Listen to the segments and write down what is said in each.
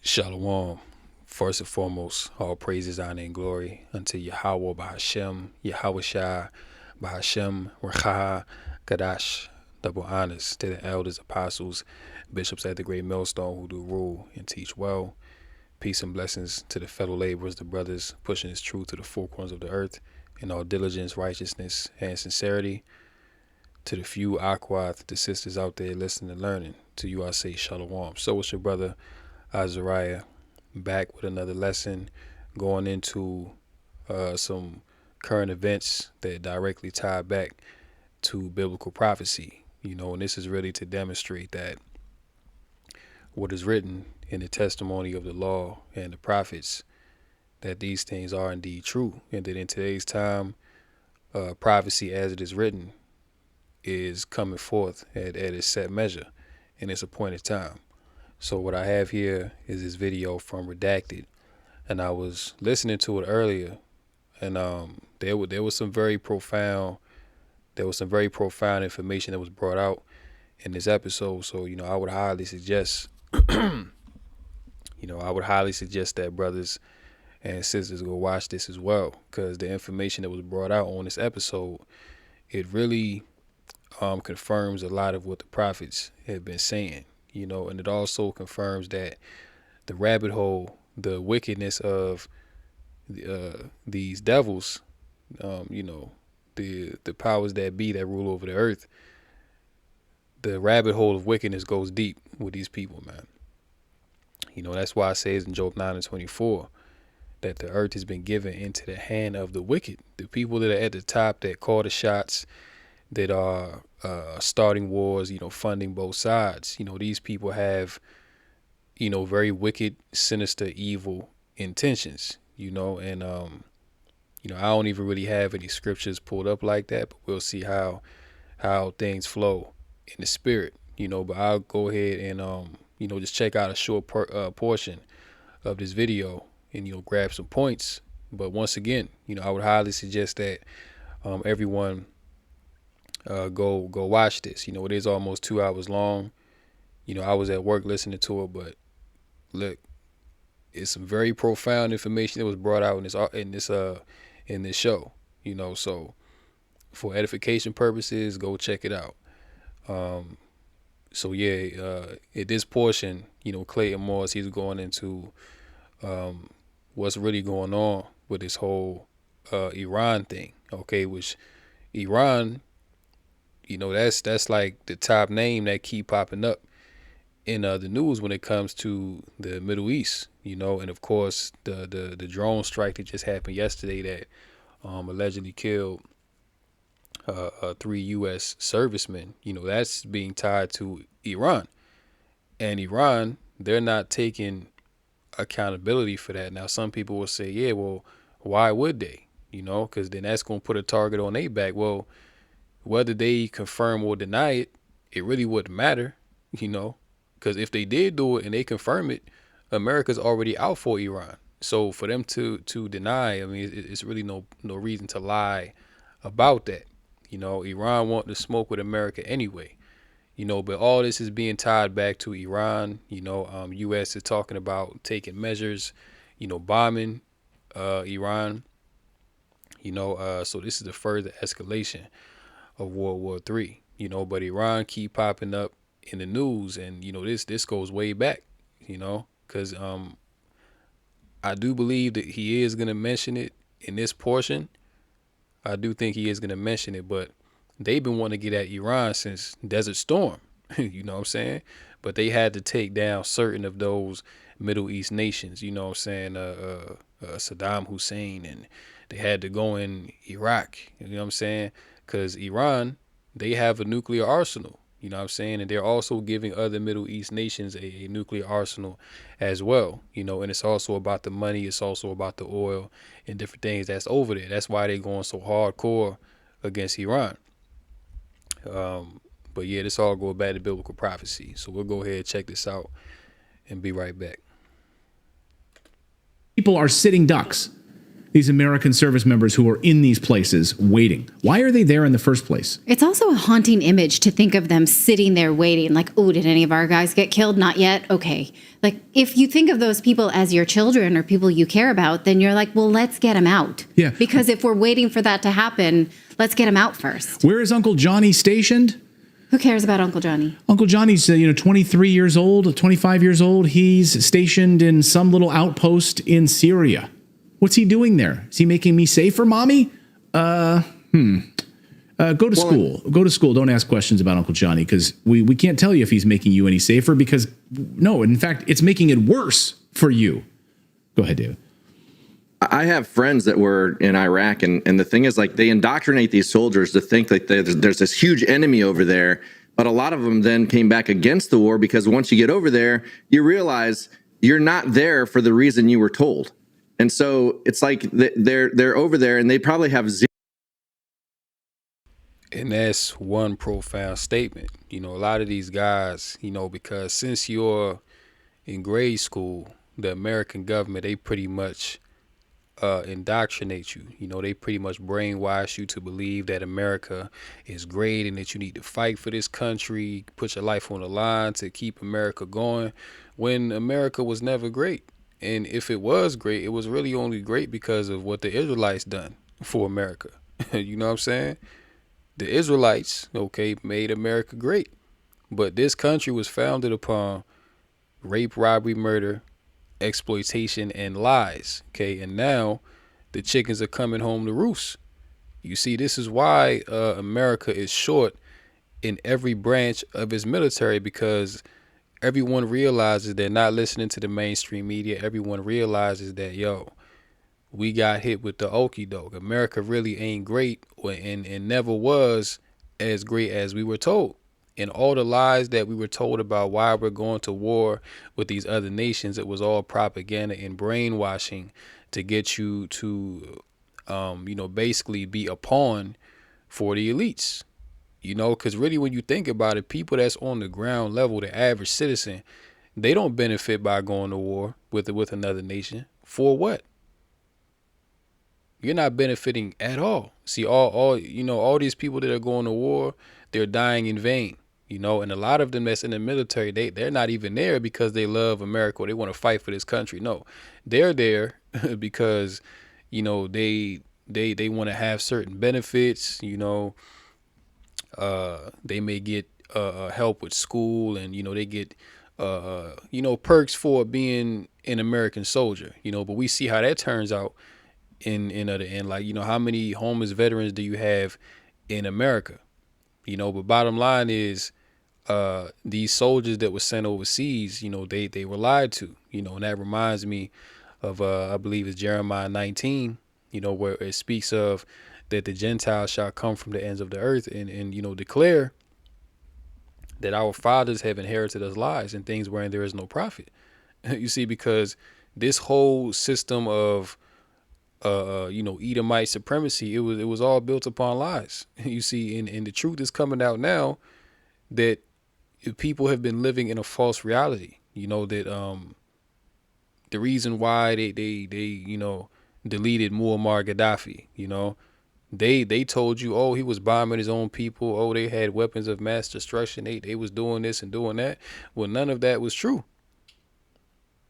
Shalom. First and foremost, all praises, honor, and glory unto Yahweh Bahashem, Yahweh Shai, Bahashem, Rechaha, Kadash. Double honors to the elders, apostles, bishops at the great millstone who do rule and teach well. Peace and blessings to the fellow laborers, the brothers, pushing his truth to the four corners of the earth in all diligence, righteousness, and sincerity. To the few Aquath, the sisters out there listening and learning, to you I say Shalom. So it's your brother Azariah, back with another lesson, going into some current events that directly tie back to biblical prophecy. And this is really to demonstrate that what is written in the testimony of the law and the prophets, that these things are indeed true, and that in today's time, prophecy as it is written is coming forth at its set measure in its appointed time. So what I have here is this video from Redacted, and I was listening to it earlier, and there was some very profound information that was brought out in this episode. So I would highly suggest that brothers and sisters go watch this as well, because the information that was brought out on this episode, it really confirms a lot of what the prophets have been saying. And it also confirms that the rabbit hole, the wickedness of these devils, the powers that be that rule over the earth, the rabbit hole of wickedness goes deep with these people, man. That's why it says in Job 9:24 that the earth has been given into the hand of the wicked, the people that are at the top that call the shots, that are starting wars, funding both sides. These people have, very wicked, sinister, evil intentions, and I don't even really have any scriptures pulled up like that, but we'll see how things flow in the spirit, but I'll go ahead and, just check out a short portion of this video and, grab some points. But once again, I would highly suggest that everyone go watch this. It is almost 2 hours long. I was at work listening to it, but look, it's some very profound information that was brought out in this show. So for edification purposes, go check it out. So yeah, at this portion, Clayton Morris, he's going into what's really going on with this whole Iran thing. Okay, which Iran, that's like the top name that keep popping up in the news when it comes to the Middle East, and of course the drone strike that just happened yesterday that allegedly killed 3 U.S. servicemen. That's being tied to Iran, and Iran, they're not taking accountability for that. Now, some people will say, yeah, well, why would they? Because then that's going to put a target on their back. Well, whether they confirm or deny it, it really wouldn't matter, because if they did do it and they confirm it, America's already out for Iran. So for them to deny, I mean, it's really no reason to lie about that. Iran want to smoke with America anyway. But all this is being tied back to Iran. U.S. is talking about taking measures, bombing Iran. So this is the further escalation of World War III. But Iran keep popping up in the news, and this goes way back. Because I do believe that he is gonna mention it in this portion. I do think he is gonna mention it, but they've been wanting to get at Iran since Desert Storm. You know what I'm saying? But they had to take down certain of those Middle East nations. Saddam Hussein, and they had to go in Iraq. You know what I'm saying? Because Iran, they have a nuclear arsenal. You know what I'm saying? And they're also giving other Middle East nations a nuclear arsenal as well. And it's also about the money. It's also about the oil and different things that's over there. That's why they're going so hardcore against Iran. But yeah, this all goes back to biblical prophecy. So we'll go ahead and check this out and be right back. People are sitting ducks. these American service members who are in these places waiting? Why are they there in the first place? It's also a haunting image to think of them sitting there waiting, like, oh, did any of our guys get killed? Not yet. Okay. Like, if you think of those people as your children or people you care about, then you're like, well, let's get them out. Yeah. Because if we're waiting for that to happen, let's get them out first. Where is Uncle Johnny stationed? Who cares about Uncle Johnny? Uncle Johnny's 23 years old, 25 years old. He's stationed in some little outpost in Syria. What's he doing there? Is he making me safer, Mommy? Go to school. Go to school. Don't ask questions about Uncle Johnny, because we can't tell you if he's making you any safer, because no, in fact, it's making it worse for you. Go ahead, David. I have friends that were in Iraq, and the thing is, like, they indoctrinate these soldiers to think that there's this huge enemy over there. But a lot of them then came back against the war, because once you get over there, you realize you're not there for the reason you were told. And so it's like they're over there, and they probably have zero. And that's one profound statement. A lot of these guys, because since you're in grade school, the American government, they pretty much indoctrinate you. They pretty much brainwash you to believe that America is great and that you need to fight for this country, put your life on the line to keep America going, when America was never great. And if it was great, it was really only great because of what the Israelites done for America. You know what I'm saying? The Israelites, made America great. But this country was founded upon rape, robbery, murder, exploitation, and lies. And now the chickens are coming home to roost. You see, this is why America is short in every branch of its military, because everyone realizes they're not listening to the mainstream media. Everyone realizes that, we got hit with the okie doke. America really ain't great, and never was as great as we were told. And all the lies that we were told about why we're going to war with these other nations, it was all propaganda and brainwashing to get you to, basically be a pawn for the elites. Because really, when you think about it, people that's on the ground level, the average citizen, they don't benefit by going to war with another nation. For what? You're not benefiting at all. See, all these people that are going to war, they're dying in vain. And a lot of them that's in the military, they're not even there because they love America or they want to fight for this country. No, they're there because, they want to have certain benefits. They may get help with school, and they get perks for being an American soldier. But we see how that turns out in other end. Like, how many homeless veterans do you have in America? But bottom line is, these soldiers that were sent overseas, they were lied to. And that reminds me of I believe it's Jeremiah 19, where it speaks of that the Gentiles shall come from the ends of the earth and declare that our fathers have inherited us lies and things wherein there is no profit. You see, because this whole system of Edomite supremacy, it was all built upon lies. You see, and the truth is coming out now that people have been living in a false reality. That the reason why they deleted Muammar Gaddafi, they told you, oh, he was bombing his own people, oh, they had weapons of mass destruction, they was doing this and doing that. Well, none of that was true,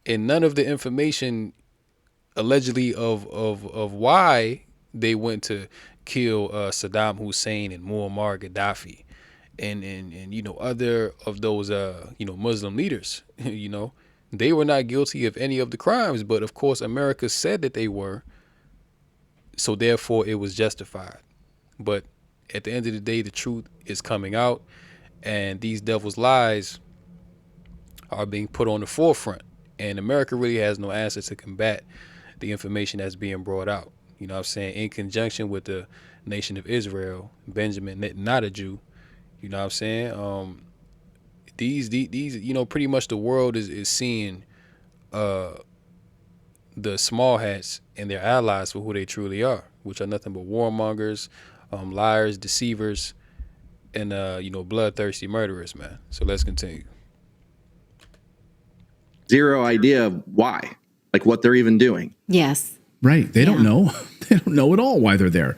and none of the information allegedly of why they went to kill Saddam Hussein and Muammar Gaddafi and other of those Muslim leaders. They were not guilty of any of the crimes, but of course America said that they were, so therefore it was justified. But at the end of the day, the truth is coming out, and these devil's lies are being put on the forefront, and America really has no answer to combat the information that's being brought out. You know what I'm saying? In conjunction with the nation of Israel, Benjamin, not a Jew. You know what I'm saying? These pretty much the world is seeing the small hats and their allies for who they truly are, which are nothing but warmongers, liars, deceivers, and bloodthirsty murderers, man. So let's continue. Zero idea of why, like what they're even doing. Yes. Right. They don't Yeah. know. They don't know at all why they're there.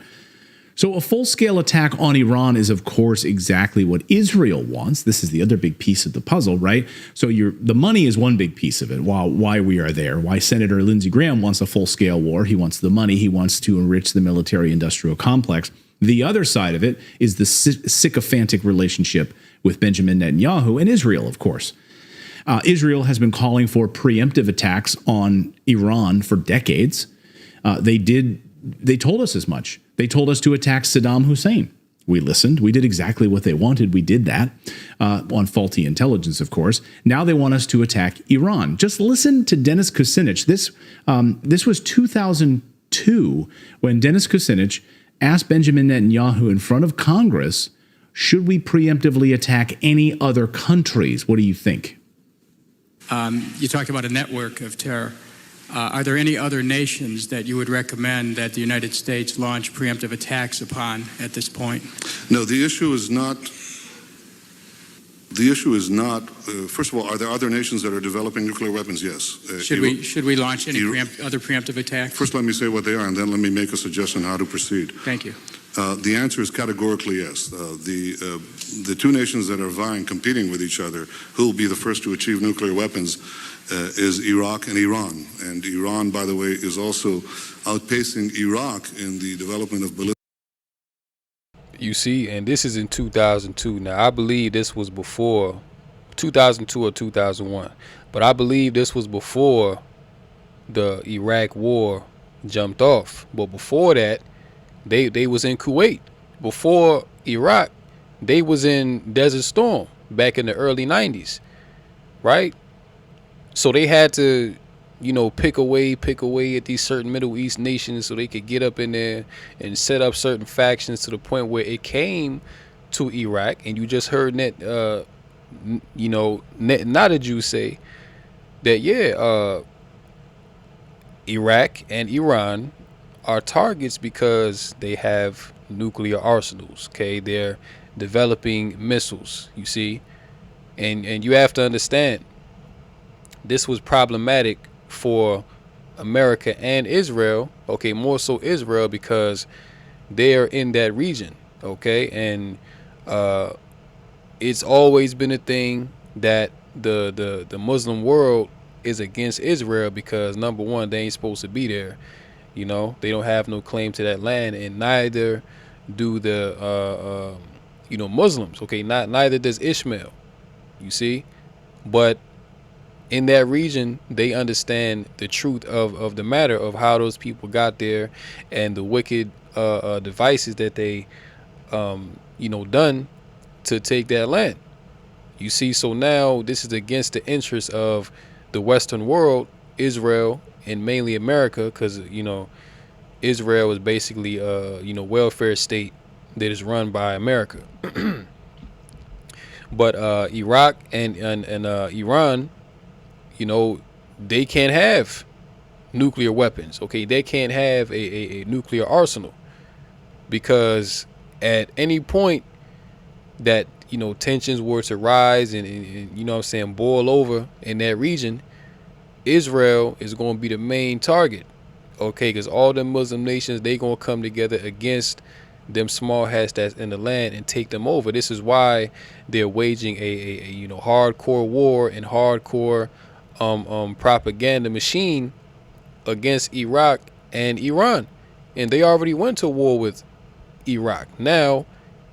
So a full-scale attack on Iran is, of course, exactly what Israel wants. This is the other big piece of the puzzle, right? So the money is one big piece of it. Why we are there, why Senator Lindsey Graham wants a full-scale war. He wants the money. He wants to enrich the military-industrial complex. The other side of it is the sycophantic relationship with Benjamin Netanyahu and Israel, of course. Israel has been calling for preemptive attacks on Iran for decades. They told us as much. They told us to attack Saddam Hussein. We listened. We did exactly what they wanted. We did that on faulty intelligence, of course. Now they want us to attack Iran. Just listen to Dennis Kucinich. This was 2002 when Dennis Kucinich asked Benjamin Netanyahu in front of Congress, should we preemptively attack any other countries? What do you think? You talked about a network of terror. Are there any other nations that you would recommend that the United States launch preemptive attacks upon at this point? No, the issue is not. First of all, are there other nations that are developing nuclear weapons? Yes. Should we launch any other preemptive attacks? First, let me say what they are, and then let me make a suggestion how to proceed. Thank you. The answer is categorically yes. The two nations that are competing with each other, who will be the first to achieve nuclear weapons, is Iraq and Iran. And Iran, by the way, is also outpacing Iraq in the development of ballistic. You see, and this is in 2002. Now, I believe this was before 2002 or 2001, but I believe this was before the Iraq war jumped off. But before that, they was in Kuwait. Before Iraq, they was in Desert Storm back in the early 90s, right? So they had to, pick away at these certain Middle East nations so they could get up in there and set up certain factions to the point where it came to Iraq. And you just heard Netanyahu say that, Iraq and Iran are targets because they have nuclear arsenals. Okay, they're developing missiles, you see, and you have to understand this was problematic for America and Israel. Okay, more so Israel because they're in that region. Okay, and it's always been a thing that the Muslim world is against Israel because number one, they ain't supposed to be there. They don't have no claim to that land, and neither do the Muslims. Okay, neither does Ishmael. You see, but in that region, they understand the truth of the matter of how those people got there and the wicked devices that they done to take that land. You see, so now this is against the interests of the Western world, Israel, and mainly America, because Israel is basically a welfare state that is run by America. But Iraq and Iran, they can't have nuclear weapons. Okay, they can't have a nuclear arsenal because at any point that tensions were to rise and boil over in that region, Israel is going to be the main target. Okay, because all the Muslim nations, they going to come together against them small hats that's in the land and take them over. This is why they're waging a hardcore war and hardcore propaganda machine against Iraq and Iran. And they already went to war with Iraq. Now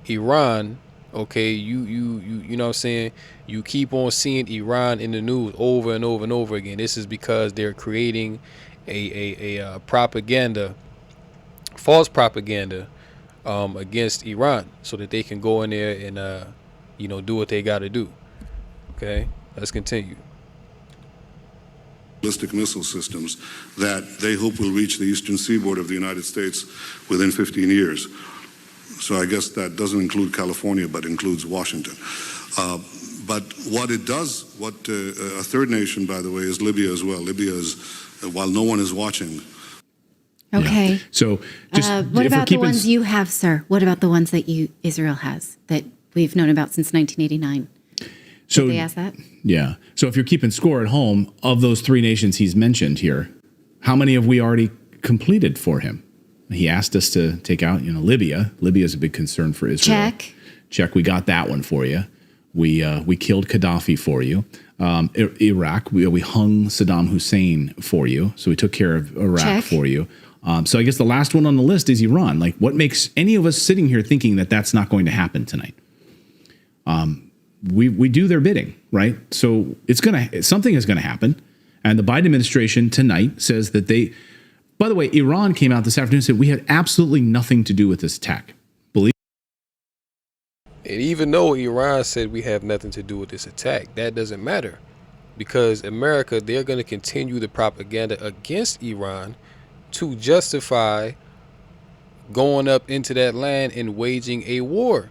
Iran, okay, you keep on seeing Iran in the news over and over and over again. This is because they're creating a propaganda, false propaganda against Iran so that they can go in there and do what they got to do. Okay, let's continue. Ballistic missile systems that they hope will reach the eastern seaboard of the United States within 15 years. So I guess that doesn't include California, but includes Washington. But what it does, a third nation, by the way, is Libya as well. Libya is, while no one is watching. Okay. Yeah. So just what about the ones you have, sir? What about the ones that Israel has that we've known about since 1989? So did they ask that? Yeah. So if you're keeping score at home, of those three nations he's mentioned here, how many have we already completed for him. He asked us to take out, Libya. Libya is a big concern for Israel. Check. We got that one for you. We killed Gaddafi for you. Iraq, we hung Saddam Hussein for you. So we took care of Iraq for you. So I guess the last one on the list is Iran. Like, what makes any of us sitting here thinking that that's not going to happen tonight? We do their bidding, right? So something is going to happen. And the Biden administration tonight says that by the way, Iran came out this afternoon and said we had absolutely nothing to do with this attack. And even though Iran said we have nothing to do with this attack, that doesn't matter, because America, they're going to continue the propaganda against Iran to justify going up into that land and waging a war.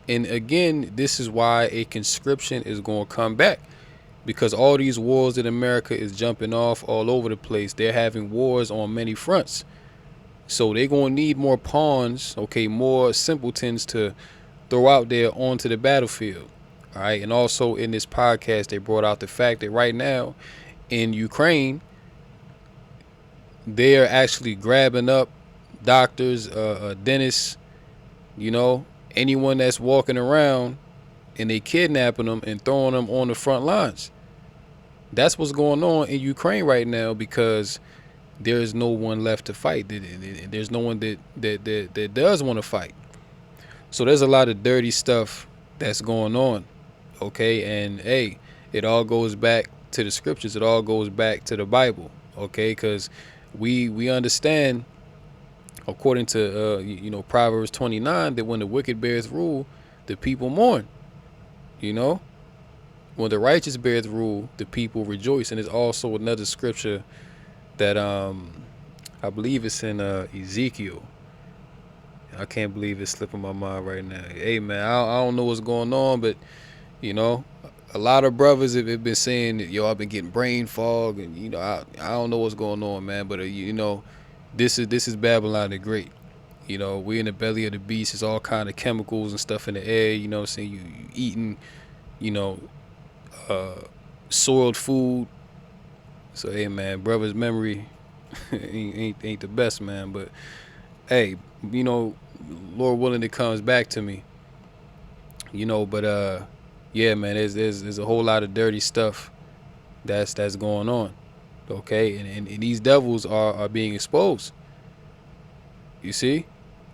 And again, this is why a conscription is going to come back, because all these wars that America is jumping off all over the place, they're having wars on many fronts. So they're going to need more pawns, more simpletons to throw out there onto the battlefield. All right. And also in this podcast, they brought out the fact that right now in Ukraine, they're actually grabbing up doctors, dentists, anyone that's walking around, and they kidnapping them and throwing them on the front lines. That's what's going on in Ukraine right now, because there is no one left to fight. There's no one that does want to fight. So there's a lot of dirty stuff that's going on, and hey, it all goes back to the scriptures. It all goes back to the Bible, because we understand, according to Proverbs 29, that when the wicked bears rule, the people mourn. When the righteous bears rule, the people rejoice. And there's also another scripture that I believe it's in Ezekiel. I can't believe it's slipping my mind right now. Hey, man, I don't know what's going on, but, a lot of brothers have been saying that, I've been getting brain fog, and, I don't know what's going on, man. But, this is Babylon the Great. We're in the belly of the beast. There's all kind of chemicals and stuff in the air, you eating, soiled food. So, hey, man, brother's memory ain't the best, man. But, hey, Lord willing, it comes back to me, but yeah, man, there's a whole lot of dirty stuff that's going on, and these devils are being exposed, you see,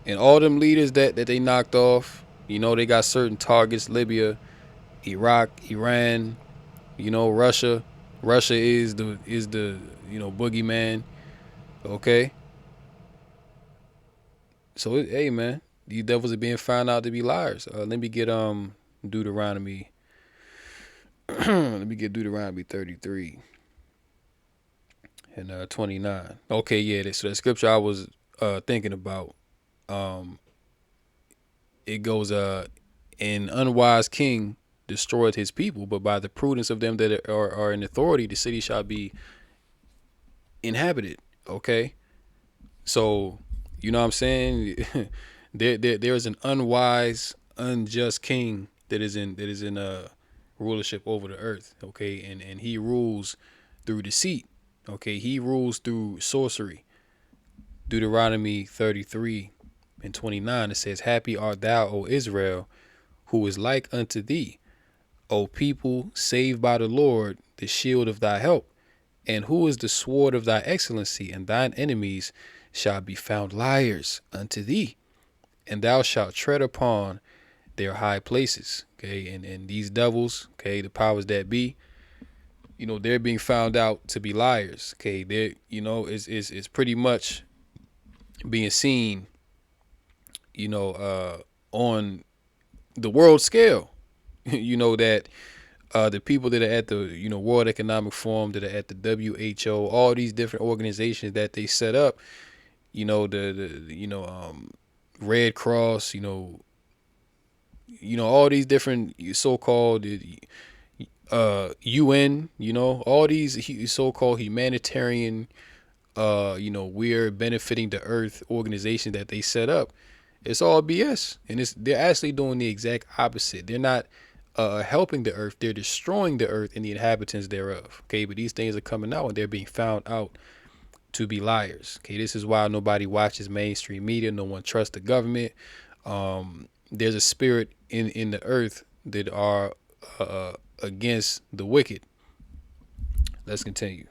and all them leaders that they knocked off, they got certain targets: Libya, Iraq, Iran, Russia is the boogeyman, So, hey, man, these devils are being found out to be liars. Let me get Deuteronomy. Let me get Deuteronomy 33 and 29. Okay, yeah. So that scripture I was thinking about, it goes, an unwise king destroyed his people, but by the prudence of them that are in authority, the city shall be inhabited. So, you know what I'm saying? there is an unwise, unjust king that is in rulership over the earth, and he rules through deceit, he rules through sorcery. Deuteronomy 33 and 29, it says, "Happy art thou, O Israel, who is like unto thee, O people saved by the Lord, the shield of thy help, and who is the sword of thy excellency, and thine enemies shall be found liars unto thee, and thou shalt tread upon their high places." And these devils, the powers that be, they're being found out to be liars. They're, it's pretty much being seen, on the world scale, that the people that are at the, World Economic Forum, that are at the WHO, all these different organizations that they set up, Red Cross, all these different so-called UN, all these so-called humanitarian, we're benefiting the earth organization that they set up. It's all BS. And they're actually doing the exact opposite. They're not helping the earth. They're destroying the earth and the inhabitants thereof. But these things are coming out and they're being found out to be liars. Okay, this is why nobody watches mainstream media. No one trusts the government. There's a spirit in the earth that are against the wicked. Let's continue.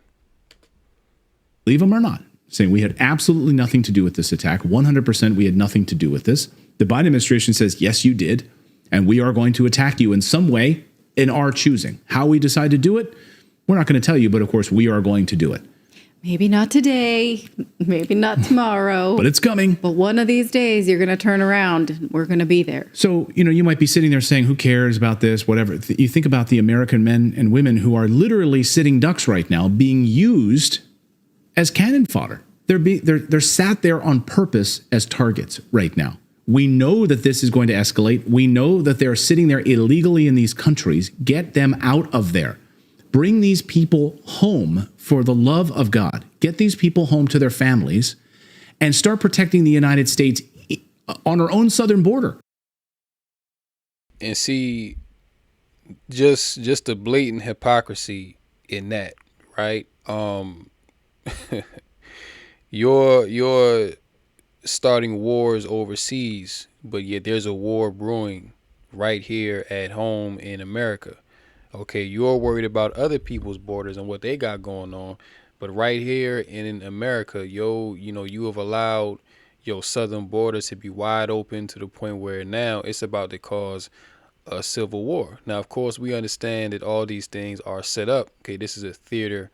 Believe them or not, saying we had absolutely nothing to do with this attack. 100% we had nothing to do with this. The Biden administration says, yes, you did. And we are going to attack you in some way in our choosing. How we decide to do it, we're not going to tell you, but of course we are going to do it. Maybe not today, maybe not tomorrow. But it's coming. But one of these days you're going to turn around and we're going to be there. So, you might be sitting there saying, who cares about this, whatever. You think about the American men and women who are literally sitting ducks right now being used as cannon fodder. They're sat there on purpose as targets right now. We know that this is going to escalate. We know that they're sitting there illegally in these countries. Get them out of there. Bring these people home for the love of God. Get these people home to their families and start protecting the United States on our own southern border. And see, just the blatant hypocrisy in that, right? You're starting wars overseas, but yet there's a war brewing right here at home in America. Okay, you're worried about other people's borders and what they got going on, but right here in America, you have allowed your southern borders to be wide open to the point where now it's about to cause a civil war. Now, of course, we understand that all these things are set up. Okay, this is a theater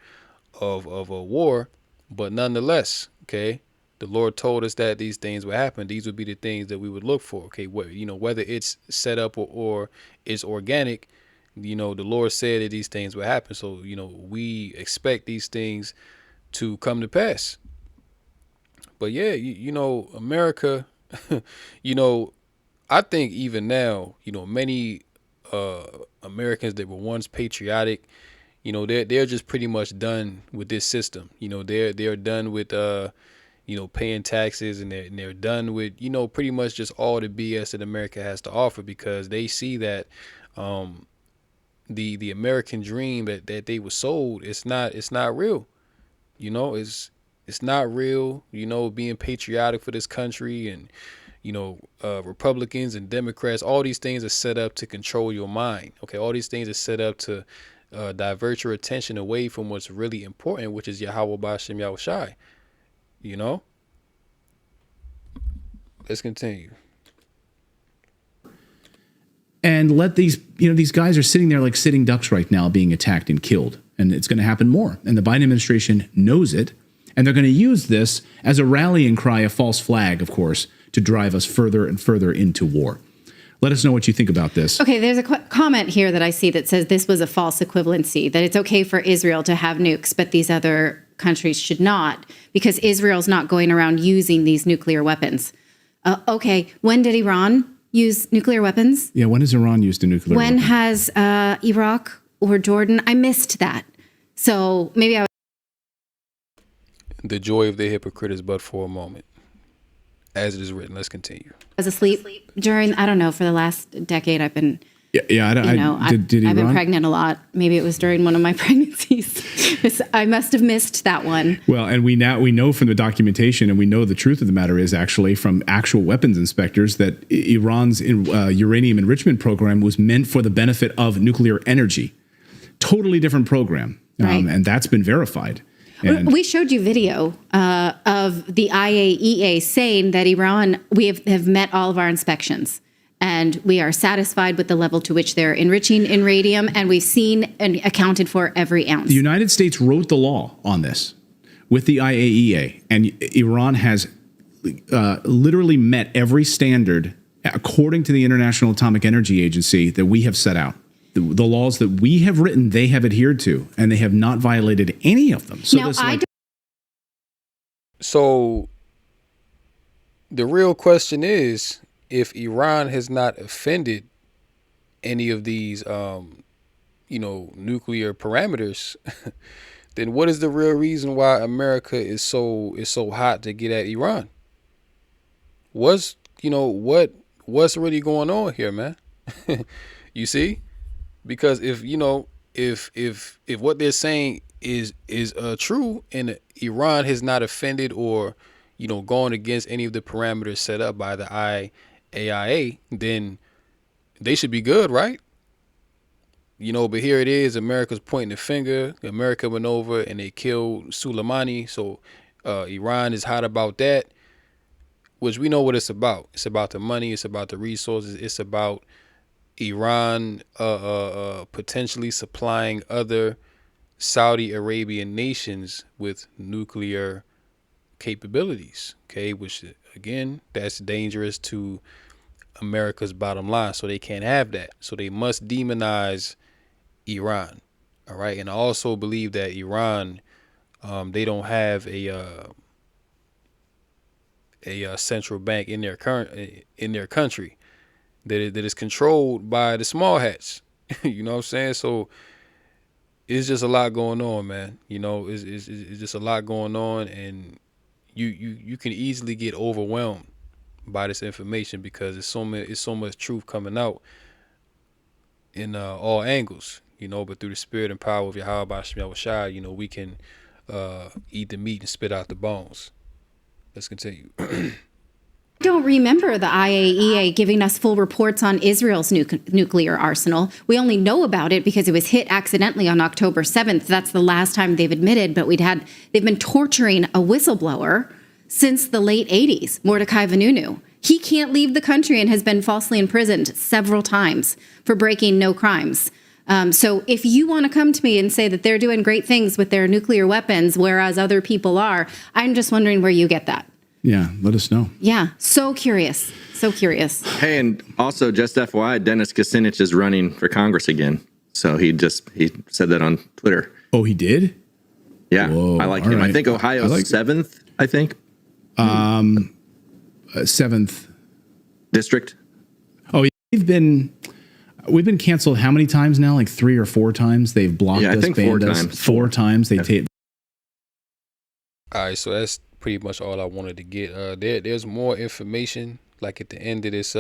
of a war, but nonetheless, okay, the Lord told us that these things would happen. These would be the things that we would look for. Okay, whether it's set up or it's organic. The Lord said that these things would happen. So, we expect these things to come to pass. But yeah, America, I think even now, many Americans that were once patriotic, they're just pretty much done with this system. They're done with paying taxes, and they're done with pretty much just all the BS that America has to offer, because they see that the American dream that they were sold, it's not real. It's not real. Being patriotic for this country, and Republicans and Democrats, all these things are set up to control your mind. Okay, all these things are set up to divert your attention away from what's really important, which is Yahweh B'Shem Yahushai. Let's continue. And let these guys are sitting there like sitting ducks right now being attacked and killed. And it's going to happen more. And the Biden administration knows it. And they're going to use this as a rallying cry, a false flag, of course, to drive us further and further into war. Let us know what you think about this. Okay, there's a comment here that I see that says this was a false equivalency, that it's okay for Israel to have nukes, but these other countries should not, because Israel's not going around using these nuclear weapons. Okay, when did Iran use nuclear weapons? Yeah, when has Iran used a nuclear weapon? When has Iraq or Jordan? I missed that. So maybe I. The joy of the hypocrite is but for a moment. As it is written. Let's continue. I was asleep during, I don't know, for the last decade I've been. Yeah, I've been pregnant a lot. Maybe it was during one of my pregnancies. I must have missed that one. Well, and we know from the documentation, and we know the truth of the matter is actually from actual weapons inspectors, that Iran's uranium enrichment program was meant for the benefit of nuclear energy. Totally different program. Right. And that's been verified. And we showed you video of the IAEA saying that Iran, we have met all of our inspections, and we are satisfied with the level to which they're enriching in radium, and we've seen and accounted for every ounce. The United States wrote the law on this with the IAEA, and Iran has literally met every standard according to the International Atomic Energy Agency that we have set out. The laws that we have written, they have adhered to, and they have not violated any of them. So, so the real question is, if Iran has not offended any of these, nuclear parameters, then what is the real reason why America is so hot to get at Iran? What's really going on here, man? You see? Because if what they're saying is true, and Iran has not offended or, you know, gone against any of the parameters set up by the IAIA, then they should be good, right? You know, but here it is, America's pointing the finger. America went over and they killed Soleimani, so Iran is hot about that, which we know what it's about. It's about the money, it's about the resources, it's about Iran potentially supplying other Saudi Arabian nations with nuclear capabilities, okay, which again, that's dangerous to America's bottom line, so they can't have that. So they must demonize Iran, all right? And I also believe that Iran, they don't have a central bank in their country that is controlled by the small hats. You know what I'm saying? So it's just a lot going on, man. You know, it's just a lot going on, and you can easily get overwhelmed by this information because it's so much truth coming out in all angles. You know, but through the spirit and power of Yahweh Hashem Yahushua, you know, we can eat the meat and spit out the bones. Let's continue. Don't remember the IAEA giving us full reports on Israel's nuclear arsenal. We only know about it because it was hit accidentally on October 7th. That's the last time they've admitted, but they've been torturing a whistleblower since the late 80s, Mordecai Vanunu. He can't leave the country and has been falsely imprisoned several times for breaking no crimes. So if you want to come to me and say that they're doing great things with their nuclear weapons, whereas other people are, I'm just wondering where you get that. Yeah, let us know. Yeah, so curious. So curious. Hey, and also just FYI, Dennis Kucinich is running for Congress again. So he said that on Twitter. Oh, he did? Yeah, Whoa, I like him. right. I think Ohio's like 7th, I think. 7th. District. Oh, we've been canceled how many times now? Like 3 or 4 times. They've blocked us, I think banned 4 us. times. 4 times. They All right, so that's pretty much all I wanted to get. There's more information, like at the end of this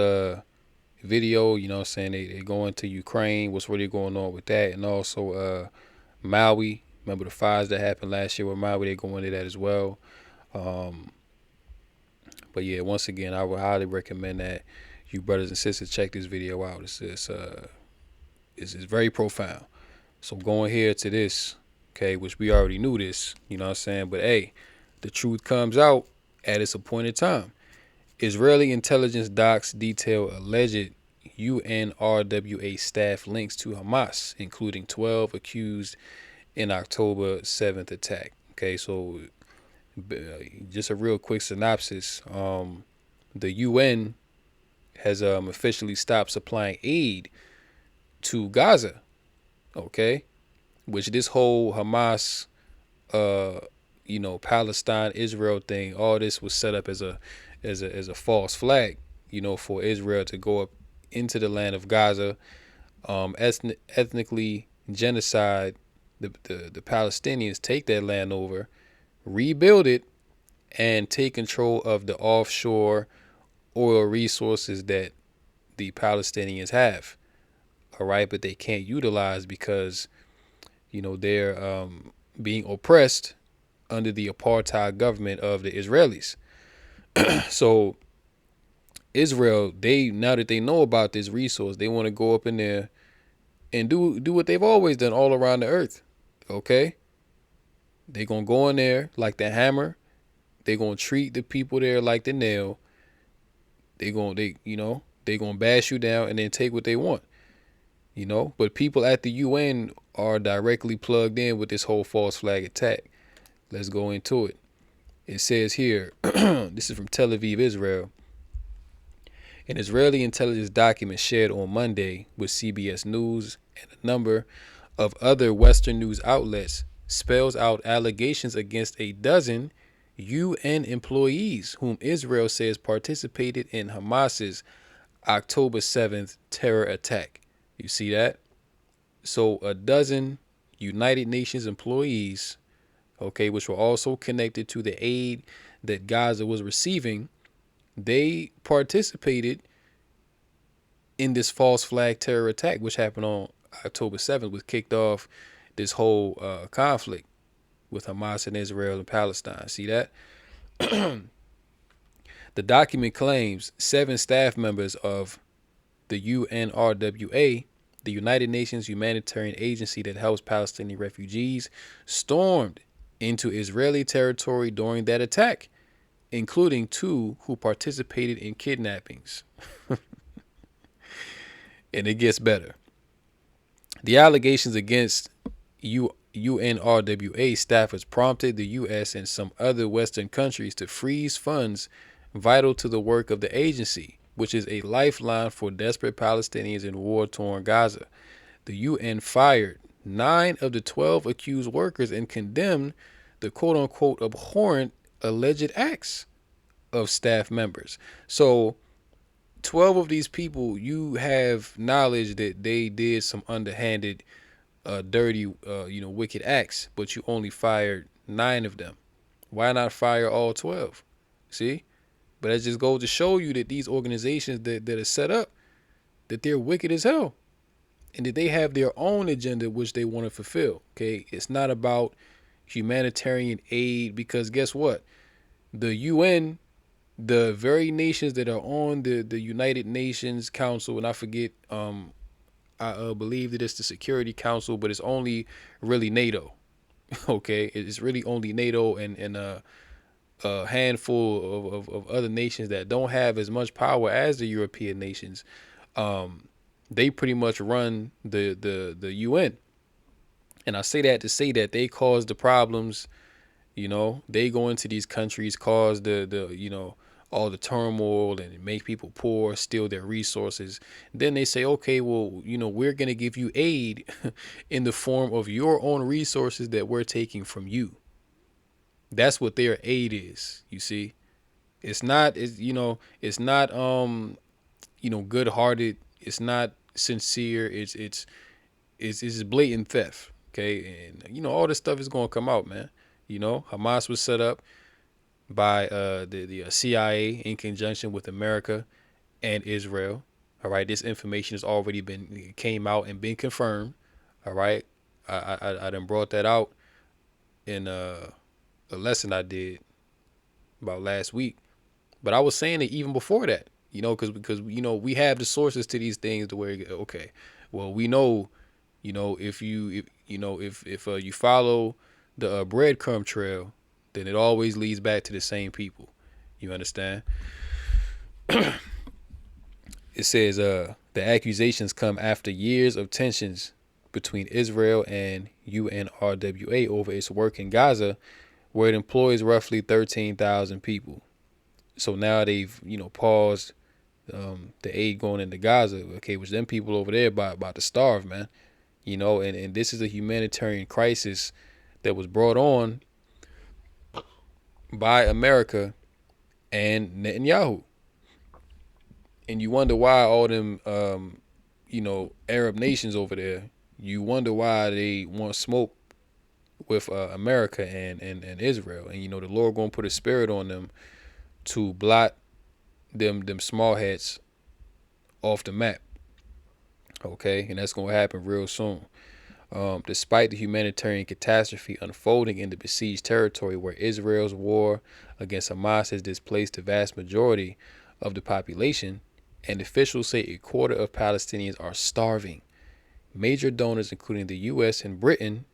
video, you know what I'm saying? They go into Ukraine, what's really going on with that, and also Maui. Remember the fires that happened last year with Maui? They go into that as well. But yeah, once again, I would highly recommend that you brothers and sisters check this video out. It's very profound. So going here to this, okay, which we already knew this, you know what I'm saying? But hey, the truth comes out at its appointed time. Israeli intelligence docs detail alleged UNRWA staff links to Hamas, including 12 accused in October 7th attack. Okay, so just a real quick synopsis. The UN has officially stopped supplying aid to Gaza. Okay, which this whole Hamas, Palestine, Israel thing, all this was set up as a false flag, you know, for Israel to go up into the land of Gaza, ethnically genocide the Palestinians, take that land over, rebuild it, and take control of the offshore oil resources that the Palestinians have. All right, but they can't utilize because, you know, they're being oppressed under the apartheid government of the Israelis. So Israel, now that they know about this resource, they want to go up in there and do what they've always done all around the earth. Okay, they're gonna go in there like the hammer. They're gonna treat the people there like the nail. They're gonna bash you down and then take what they want. You know, but people at the UN are directly plugged in with this whole false flag attack. Let's go into it. It says here, this is from Tel Aviv, Israel. An Israeli intelligence document shared on Monday with CBS News and a number of other Western news outlets spells out allegations against a dozen UN employees whom Israel says participated in Hamas's October 7th terror attack. You see that? So a dozen United Nations employees, okay, which were also connected to the aid that Gaza was receiving, they participated in this false flag terror attack, which happened on October 7th, which kicked off this whole conflict. with Hamas and Israel and Palestine. See that? The document claims 7 staff members of the UNRWA, the United Nations humanitarian agency that helps Palestinian refugees, stormed into Israeli territory during that attack, including 2 who participated in kidnappings. And it gets better. The allegations against UNRWA staffers prompted the U.S. and some other Western countries to freeze funds vital to the work of the agency, which is a lifeline for desperate Palestinians in war-torn Gaza. The UN fired 9 of the 12 accused workers and condemned the quote-unquote abhorrent alleged acts of staff members. So 12 of these people, you have knowledge that they did some underhanded, dirty, wicked acts, but you only fired 9 of them. Why not fire all 12? See? But that just goes to show you that these organizations that are set up, that they're wicked as hell. And that they have their own agenda which they want to fulfill. Okay? It's not about humanitarian aid, because guess what? The UN, the very nations that are on the United Nations Council, and I forget, I believe that it's the Security Council, but it's only really NATO. Okay? It's really only NATO and a handful of other nations that don't have as much power as the European nations. They pretty much run the UN. And I say that to say that they cause the problems. They go into these countries, cause the all the turmoil, and make people poor, steal their resources. Then they say, okay, well, we're going to give you aid in the form of your own resources that we're taking from you. That's what their aid is. You see, it's not good-hearted. It's not sincere. It's blatant theft. Okay. And all this stuff is going to come out, man. Hamas was set up by the CIA in conjunction with America and Israel. All right. This information has already came out and been confirmed. All right. I done brought that out in a lesson I did about last week. But I was saying it even before that, because we have the sources to these things to where, okay, well, we know, if you follow the breadcrumb trail, then it always leads back to the same people. You understand? It says the accusations come after years of tensions between Israel and UNRWA over its work in Gaza, where it employs roughly 13,000 people. So now they've, paused the aid going into Gaza, okay, which them people over there about to starve, man. And this is a humanitarian crisis that was brought on by America and Netanyahu. And you wonder why all them, Arab nations over there, you wonder why they want smoke with America and Israel. And, the Lord going to put a spirit on them to blot them small heads off the map. Okay, and that's going to happen real soon. Despite the humanitarian catastrophe unfolding in the besieged territory where Israel's war against Hamas has displaced the vast majority of the population, and officials say a quarter of Palestinians are starving. Major donors, including the U.S. and Britain,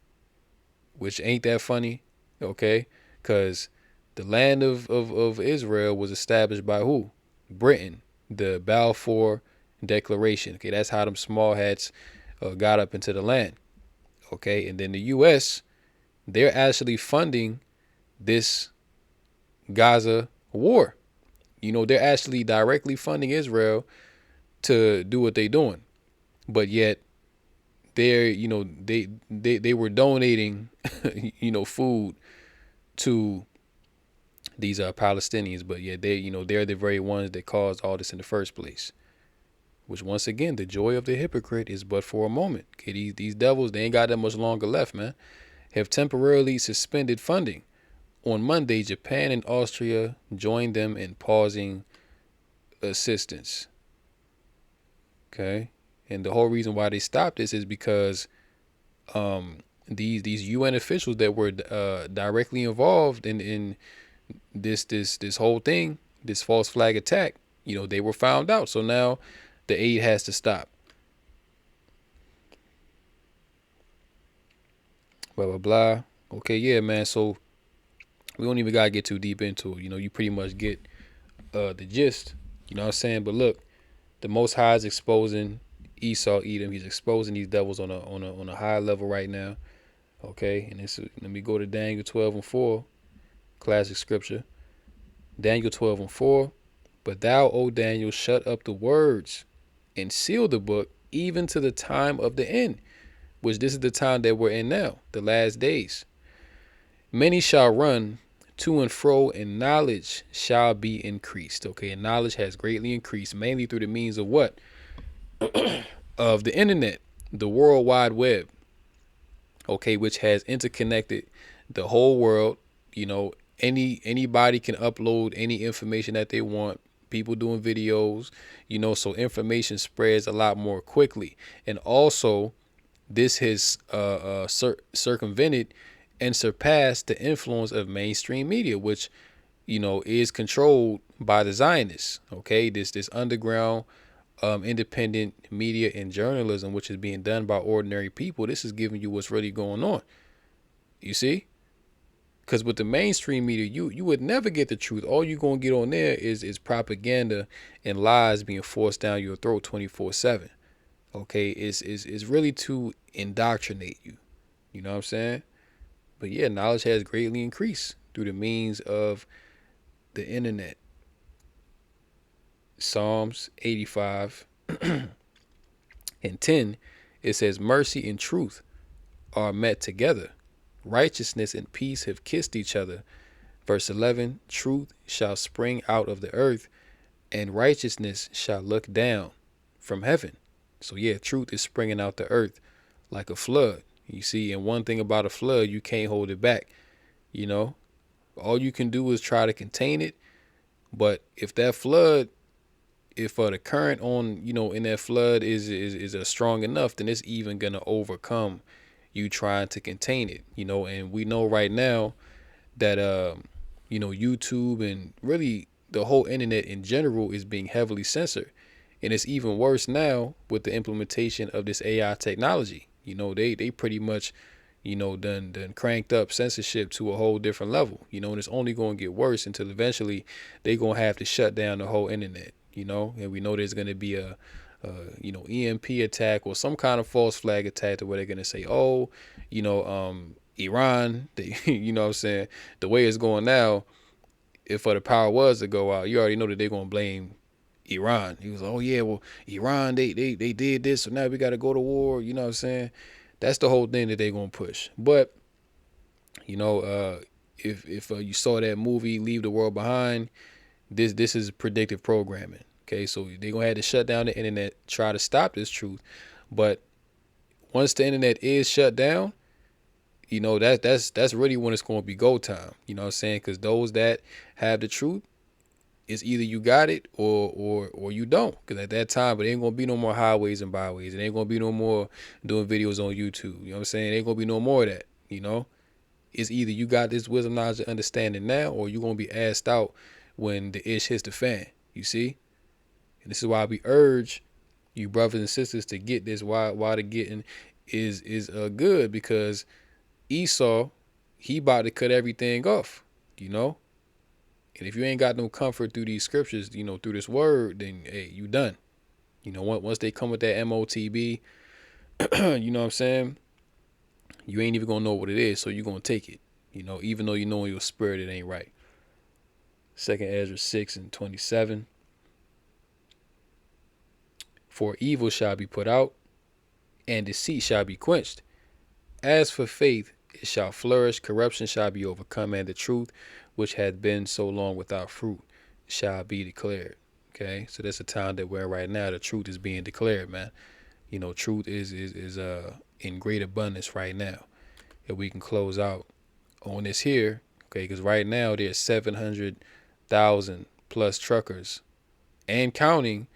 which ain't that funny, okay, because the land of Israel was established by who? Britain, the Balfour Declaration. Okay, that's how them small hats got up into the land. Okay, and then the U.S., they're actually funding this Gaza war. They're actually directly funding Israel to do what they're doing. But yet they're, they were donating, food to these Palestinians. But yet they're the very ones that caused all this in the first place. Which, once again, the joy of the hypocrite is but for a moment. Okay, these devils, they ain't got that much longer left, man. Have temporarily suspended funding. On Monday, Japan and Austria joined them in pausing assistance. Okay, and the whole reason why they stopped this is because these UN officials that were directly involved in this whole thing, this false flag attack, they were found out. So now the aid has to stop. Blah blah blah. Okay, yeah, man. So we don't even gotta get too deep into it. You pretty much get the gist. You know what I'm saying? But look, the Most High is exposing Esau, Edom. He's exposing these devils on a high level right now. Okay, and let me go to Daniel 12:4, classic scripture. Daniel 12:4. But thou, O Daniel, shut up the words and seal the book, even to the time of the end, which this is the time that we're in now, the last days. Many shall run to and fro, and knowledge shall be increased. Okay, and knowledge has greatly increased, mainly through the means of what? Of the internet, the World Wide Web. Okay, which has interconnected the whole world. Anybody can upload any information that they want. People doing videos, so information spreads a lot more quickly. And also, this has circumvented and surpassed the influence of mainstream media, which is controlled by the Zionists. Okay, this underground independent media and journalism, which is being done by ordinary people. This is giving you what's really going on. You see? Because with the mainstream media, you would never get the truth. All you're going to get on there is propaganda and lies being forced down your throat 24/7. Okay, it's really to indoctrinate you. You know what I'm saying? But yeah, knowledge has greatly increased through the means of the internet. Psalms 85 and 10, it says, mercy and truth are met together. Righteousness and peace have kissed each other. Verse 11, truth shall spring out of the earth, and righteousness shall look down from heaven. So yeah, truth is springing out the earth like a flood. You see, and one thing about a flood, you can't hold it back. All you can do is try to contain it. But if that flood, if the current on, in that flood is strong enough, then it's even going to overcome you trying to contain it, and we know right now that, YouTube and really the whole internet in general is being heavily censored. And it's even worse now with the implementation of this AI technology. They pretty much, done cranked up censorship to a whole different level, and it's only going to get worse until eventually they going to have to shut down the whole internet, and we know there's going to be a EMP attack or some kind of false flag attack to where they're going to say, Iran, you know what I'm saying? The way it's going now, if the power was to go out, you already know that they're going to blame Iran. He was like, oh yeah, well, Iran, they did this, so now we got to go to war. You know what I'm saying? That's the whole thing that they're going to push. But, if you saw that movie, Leave the World Behind, this is predictive programming. Okay, so they're going to have to shut down the internet, try to stop this truth. But once the internet is shut down, that's really when it's going to be go time. You know what I'm saying? Because those that have the truth, it's either you got it or you don't. Because at that time, it ain't going to be no more highways and byways. It ain't going to be no more doing videos on YouTube. You know what I'm saying? It ain't going to be no more of that, It's either you got this wisdom, knowledge, and understanding now, or you're going to be asked out when the ish hits the fan. You see? And this is why we urge you brothers and sisters to get this. Why the getting is good, because Esau, he about to cut everything off, And if you ain't got no comfort through these scriptures, through this word, then hey, you done. Once they come with that MOTB, you know what I'm saying? You ain't even gonna know what it is, so you're gonna take it. Even though you know in your spirit it ain't right. 2nd Ezra 6:27. For evil shall be put out, and deceit shall be quenched. As for faith, it shall flourish, corruption shall be overcome, and the truth, which had been so long without fruit, shall be declared. Okay, so that's the time that we're in right now. The truth is being declared, man. Truth is in great abundance right now. And we can close out on this here, okay, because right now there's 700,000 plus truckers and counting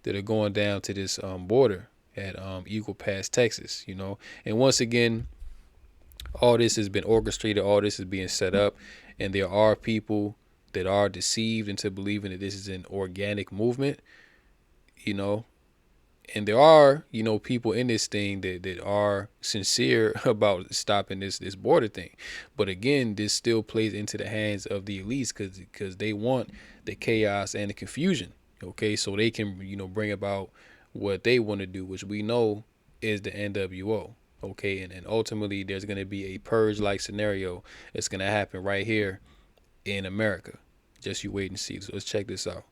that are going down to this border at Eagle Pass, Texas, And once again, All this has been orchestrated. All this is being set up, and there are people that are deceived into believing that this is an organic movement. You know, and there are, people in this thing that are sincere about stopping this border thing. But again, this still plays into the hands of the elites because they want the chaos and the confusion. Okay, so they can bring about what they want to do, which we know is the NWO. Okay, and ultimately there's going to be a purge like scenario that's going to happen right here in America. Just you wait and see. So let's check this out.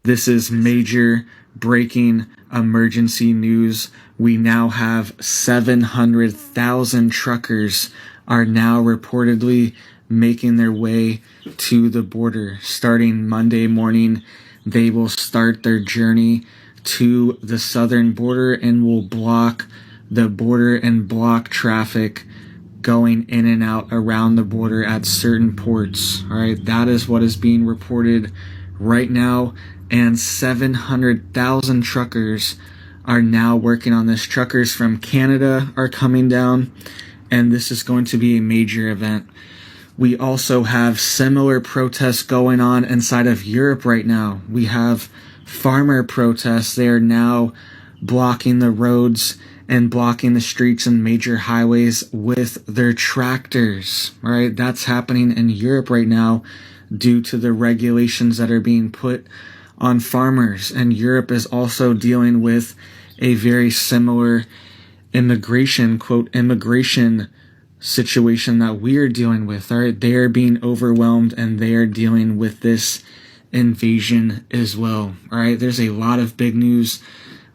This is major breaking emergency news. We now have 700,000 truckers are now reportedly making their way to the border. Starting Monday morning, they will start their journey to the southern border and will block the border and block traffic going in and out around the border at certain ports. All right, that is what is being reported right now. And 700,000 truckers are now working on this. Truckers from Canada are coming down, and this is going to be a major event. We also have similar protests going on inside of Europe right now. We have farmer protests. They are now blocking the roads and blocking the streets and major highways with their tractors. All right, that's happening in Europe right now due to the regulations that are being put on farmers. And Europe is also dealing with a very similar immigration situation that we are dealing with. All right, they are being overwhelmed and they are dealing with this invasion as well. All right, there's a lot of big news.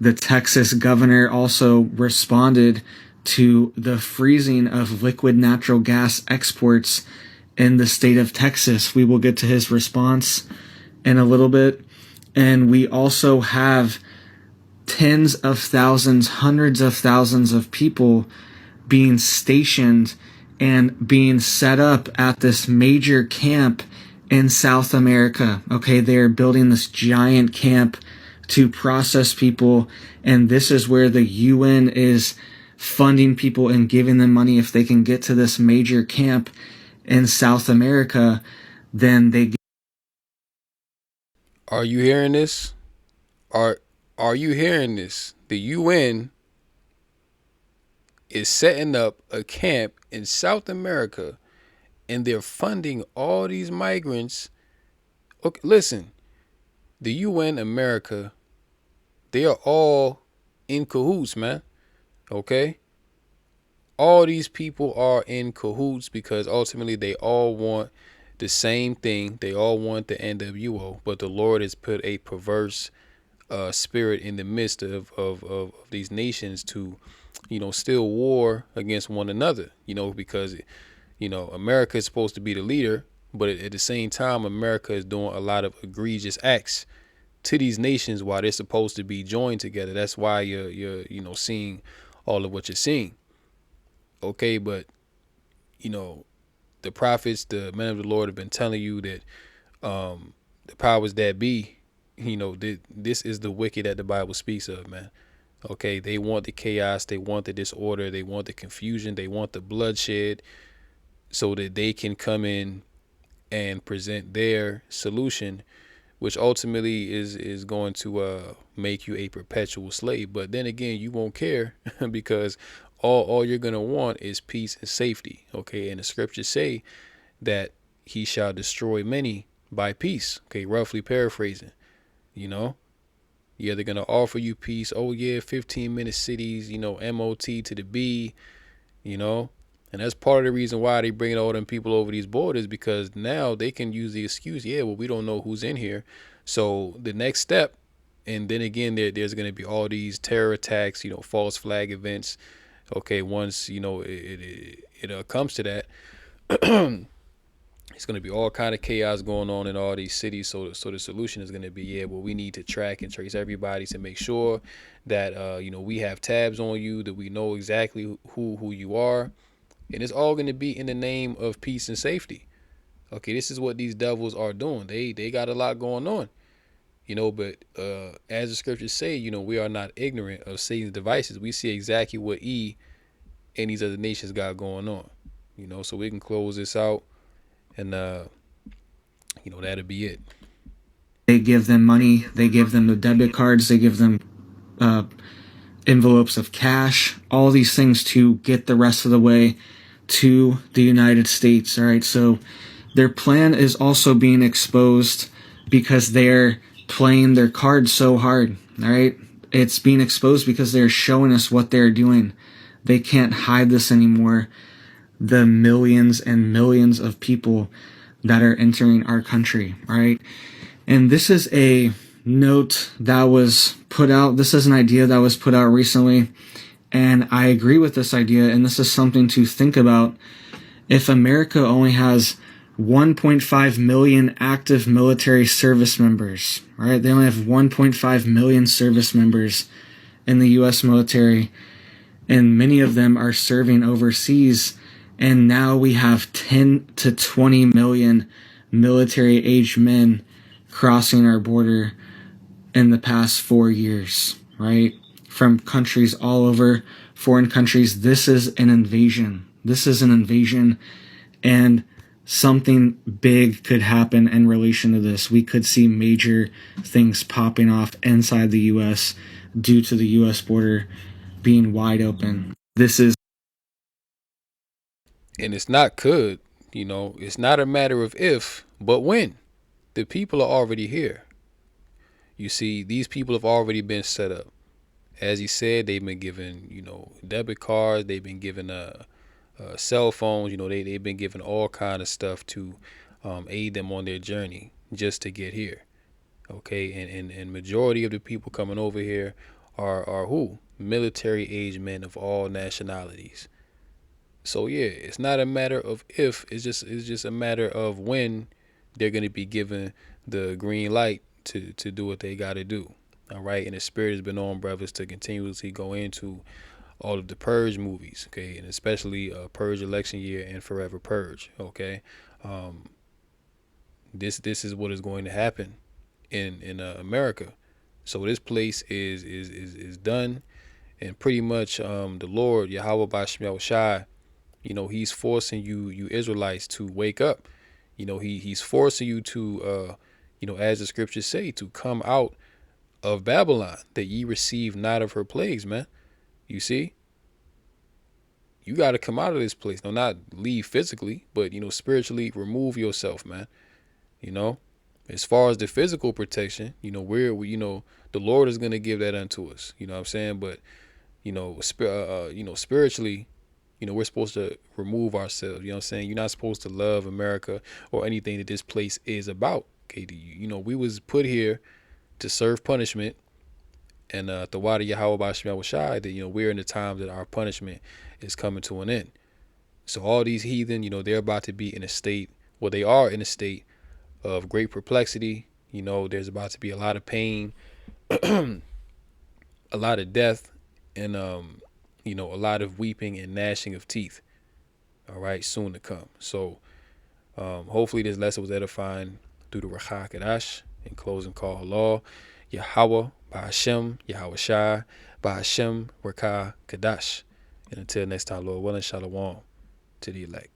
The Texas governor also responded to the freezing of liquid natural gas exports in the state of Texas. We will get to his response in a little bit. And we also have tens of thousands, hundreds of thousands of people being stationed and being set up at this major camp in South America. Okay, they are building this giant camp to process people, and this is where the UN is funding people and giving them money. If they can get to this major camp in South America, then they Are you hearing this? Are you hearing this? The UN is setting up a camp in South America, and they're funding all these migrants. Okay, listen, the UN, America, they are all in cahoots, man. Okay? All these people are in cahoots because ultimately they all want the same thing. They all want the NWO, but the Lord has put a perverse spirit in the midst of these nations to, still war against one another, because, America is supposed to be the leader, but at the same time, America is doing a lot of egregious acts to these nations while they're supposed to be joined together. That's why you're seeing all of what you're seeing. Okay, but, the prophets, the men of the Lord have been telling you that the powers that be, this is the wicked that the Bible speaks of, man. Okay, they want the chaos, they want the disorder, they want the confusion, they want the bloodshed so that they can come in and present their solution, which ultimately is going to make you a perpetual slave. But then again, you won't care because all you're going to want is peace and safety. Okay, and the scriptures say that he shall destroy many by peace. Okay, roughly paraphrasing. Yeah, they're going to offer you peace. Oh, yeah, 15-minute cities, MOT to the B, and that's part of the reason why they bringing all them people over these borders, because now they can use the excuse, yeah, well, we don't know who's in here. So the next step, and then again, there's going to be all these terror attacks, false flag events. Okay, once, it comes to that, it's going to be all kind of chaos going on in all these cities. So the solution is going to be, yeah, well, we need to track and trace everybody to make sure that, we have tabs on you, that we know exactly who you are. And it's all going to be in the name of peace and safety. Okay, this is what these devils are doing. They got a lot going on, but as the scriptures say, we are not ignorant of Satan's devices. We see exactly what E and these other nations got going on. So we can close this out, and that'll be it. They give them money, they give them the debit cards, they give them envelopes of cash, all these things to get the rest of the way to the United States. All right, so their plan is also being exposed because they're playing their cards so hard. All right, it's being exposed because they're showing us what they're doing. They can't hide this anymore. The millions and millions of people that are entering our country, right? And this is a note that was put out. This is an idea that was put out recently. And I agree with this idea. And this is something to think about. If America only has 1.5 million active military service members, right? They only have 1.5 million service members in the U.S. military. And many of them are serving overseas. And now we have 10 to 20 million military-aged men crossing our border in the past 4 years, right? From countries all over, foreign countries. This is an invasion. This is an invasion, and something big could happen in relation to this. We could see major things popping off inside the U.S. due to the U.S. border being wide open. And it's not could, it's not a matter of if, but when. The people are already here. You see, these people have already been set up. As he said, they've been given, debit cards. They've been given cell phones. They've been given all kind of stuff to aid them on their journey just to get here. Okay, and majority of the people coming over here are who? Military-aged men of all nationalities. So yeah, it's not a matter of if. It's just a matter of when they're going to be given the green light to do what they got to do. All right. And the spirit has been on brothers to continuously go into all of the Purge movies. Okay. And especially Purge Election Year and Forever Purge. Okay. This is what is going to happen in America. So this place is done. And pretty much the Lord, Yahweh Basham Shai, he's forcing you Israelites to wake up. He's forcing you to, as the scriptures say, to come out of Babylon, that ye receive not of her plagues, man. You see? You got to come out of this place. No, not leave physically, but, spiritually remove yourself, man. As far as the physical protection, the Lord is going to give that unto us. You know what I'm saying? But, spiritually, we're supposed to remove ourselves. You know what I'm saying? You're not supposed to love America or anything that this place is about. Okay, we was put here to serve punishment, and the water Yahweh Basham Shai, that we're in the time that our punishment is coming to an end. So all these heathen, they're about to be in a state, well, they are in a state of great perplexity. There's about to be a lot of pain, a lot of death, and a lot of weeping and gnashing of teeth. All right, soon to come. So hopefully this lesson was edifying through the Ruach HaKodesh. In closing, call Allah, Yahweh, Ba'ashem, Yahweh Shai, Ba'ashem, Ruach HaKodesh. And until next time, Lord willing, shalom to the elect.